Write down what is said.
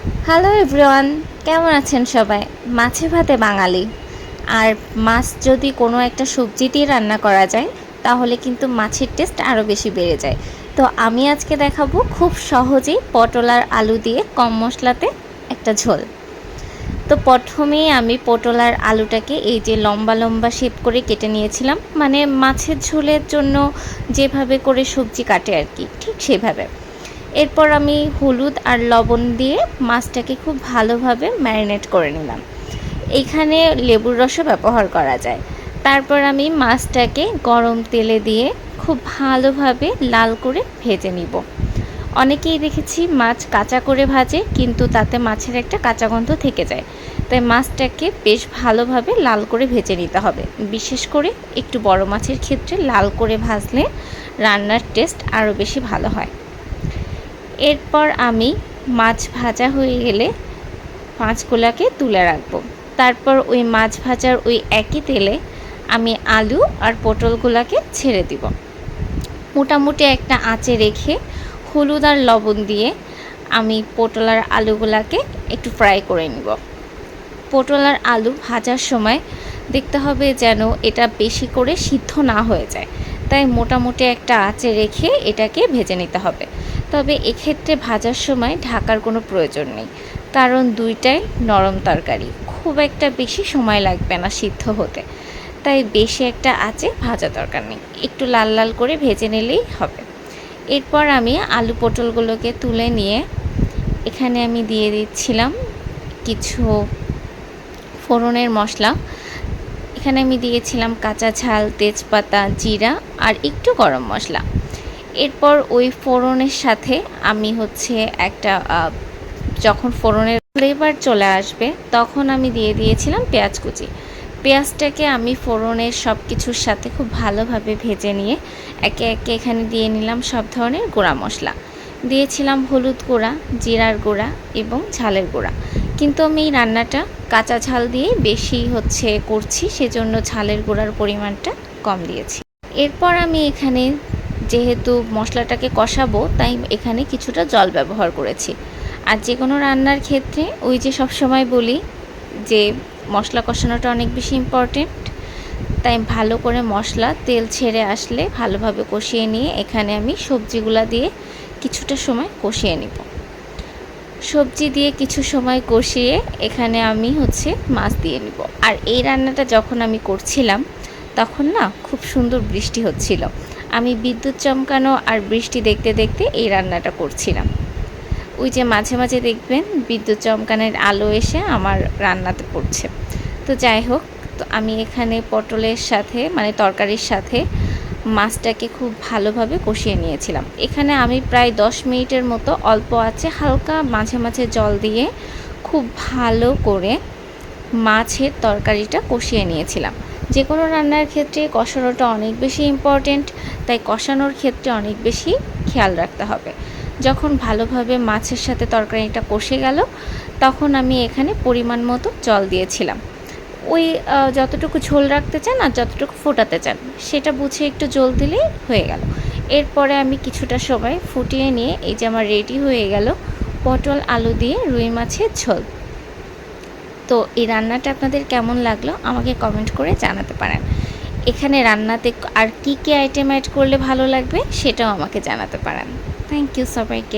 Hello everyone, কেমন আছেন সবাই? মাছে ভাতে বাঙালি। আর মাছ যদি কোনো একটা সবজি দিয়ে রান্না করা যায় তাহলে কিন্তু মাছের টেস্ট আরও বেশি বেড়ে যায়। তো আমি আজকে দেখাবো খুব সহজেই পটল আর আলু দিয়ে কম মশলাতে একটা ঝোল। তো প্রথমেই আমি পটল আর আলুটাকে এই যে লম্বা লম্বা শেপ করে কেটে নিয়েছিলাম, মানে মাছের ঝোলের জন্য যেভাবে করে সবজি কাটে আর কি, ঠিক সেভাবে। এরপর আমি হলুদ আর লবণ দিয়ে মাছটাকে খুব ভালোভাবে ম্যারিনেট করে নিলাম। এখানে লেবুর রসও ব্যবহার করা যায়। তারপর আমি মাছটাকে গরম তেলে দিয়ে খুব ভালোভাবে লাল করে ভেজে নিব। অনেকেই দেখেছি মাছ কাঁচা করে ভাজে, কিন্তু তাতে মাছের একটা কাঁচা গন্ধ থেকে যায়। তাই মাছটাকে বেশ ভালোভাবে লাল করে ভেজে নিতে হবে। বিশেষ করে একটু বড় মাছের ক্ষেত্রে লাল করে ভাজলে রান্নার টেস্ট আরও বেশি ভালো হয়। এরপর আমি মাছ ভাজা হয়ে গেলে মাছগুলোকে তুলে রাখবো। তারপর ওই মাছ ভাজার ওই একই তেলে আমি আলু আর পটলগুলোকে ছেড়ে দিব। মোটামুটি একটা আঁচে রেখে হলুদ আর লবণ দিয়ে আমি পটল আর আলুগুলোকে একটু ফ্রাই করে নিব। পটল আর আলু ভাজার সময় দেখতে হবে যেন এটা বেশি করে সিদ্ধ না হয়ে যায়, তাই মোটামুটি একটা আঁচে রেখে এটাকে ভেজে নিতে হবে। তবে এক্ষেত্রে ভাজার সময় ঢাকার কোনো প্রয়োজন নেই, কারণ দুইটাই নরম তরকারি, খুব একটা বেশি সময় লাগবে না সিদ্ধ হতে। তাই বেশি একটা আঁচে ভাজা দরকার নেই, একটু লাল লাল করে ভেজে নিলেই হবে। এরপর আমি আলু পটলগুলোকে তুলে নিয়ে এখানে আমি দিয়ে দিচ্ছিলাম কিছু ফোড়নের মশলা। এখানে আমি দিয়েছিলাম কাঁচা ঝাল, তেজপাতা, জিরা আর একটু গরম মশলা। এরপর ওই ফোড়নের সাথে আমি একটা যখন ফোড়নের ফ্লেভার চলে আসবে তখন আমি দিয়ে দিয়েছিলাম পেঁয়াজ কুচি। পেঁয়াজটাকে আমি ফোড়নের সব কিছুর সাথে খুব ভালোভাবে ভেজে নিয়ে একে একে এখানে দিয়ে নিলাম সব ধরনের গুঁড়া মশলা। দিয়েছিলাম হলুদ গুঁড়া, জিরার গুঁড়া এবং ঝালের গুঁড়া। কিন্তু আমি এই রান্নাটা কাঁচা ঝাল দিয়ে বেশি করছি, সেজন্য ঝালের গুঁড়ার পরিমাণটা কম দিয়েছি। এরপর আমি এখানে যেহেতু মশলাটাকে কষাবো, তাই এখানে কিছুটা জল ব্যবহার করেছি। আর যে কোনো রান্নার ক্ষেত্রে ওই যে সব সময় বলি যে মশলা কষানোটা অনেক বেশি ইম্পর্টেন্ট। তাই ভালো করে মশলা তেল ছেড়ে আসলে ভালোভাবে কষিয়ে নিয়ে এখানে আমি সবজিগুলা দিয়ে কিছুটা সময় কষিয়ে নিব। সবজি দিয়ে কিছু সময় কষিয়ে এখানে আমি মাছ দিয়ে নিব। আর এই রান্নাটা যখন আমি করছিলাম তখন না খুব সুন্দর বৃষ্টি হচ্ছিল। আমি বিদ্যুৎ চমকানো আর বৃষ্টি দেখতে দেখতে এই রান্নাটা করছিলাম। ওই যে মাঝে মাঝে দেখবেন বিদ্যুৎ চমকানোর আলো এসে আমার রান্নাতে পড়ছে। তো যাই হোক, তো আমি এখানে পটলের সাথে মানে তরকারির সাথে মাছটাকে খুব ভালোভাবে কষিয়ে নিয়েছিলাম। এখানে আমি প্রায় 10 মিনিটের মতো অল্প আঁচে হালকা মাঝে মাঝে জল দিয়ে খুব ভালো করে মাছের তরকারিটা কষিয়ে নিয়েছিলাম। যে কোনো রান্নার ক্ষেত্রে কষানোটা অনেক বেশি ইম্পর্টেন্ট, তাই কষানোর ক্ষেত্রে অনেক বেশি খেয়াল রাখতে হবে। যখন ভালোভাবে মাছের সাথে তরকারিটা কষে গেল তখন আমি এখানে পরিমাণ মতো জল দিয়েছিলাম। ওই যতটুকু ঝোল রাখতে চান আর যতটুকু ফোটাতে চান সেটা বুঝে একটু জল দিলেই হয়ে গেল। এরপরে আমি কিছুটা সময় ফুটিয়ে নিয়ে এই যে আমার রেডি হয়ে গেল পটল আলু দিয়ে রুই মাছের ঝোল। তো এই রান্নাটা আপনাদের কেমন লাগলো আমাকে কমেন্ট করে জানাতে পারেন। এখানে রান্নাতে আর কী কী আইটেম অ্যাড করলে ভালো লাগবে সেটাও আমাকে জানাতে পারেন। থ্যাংক ইউ সবাইকে।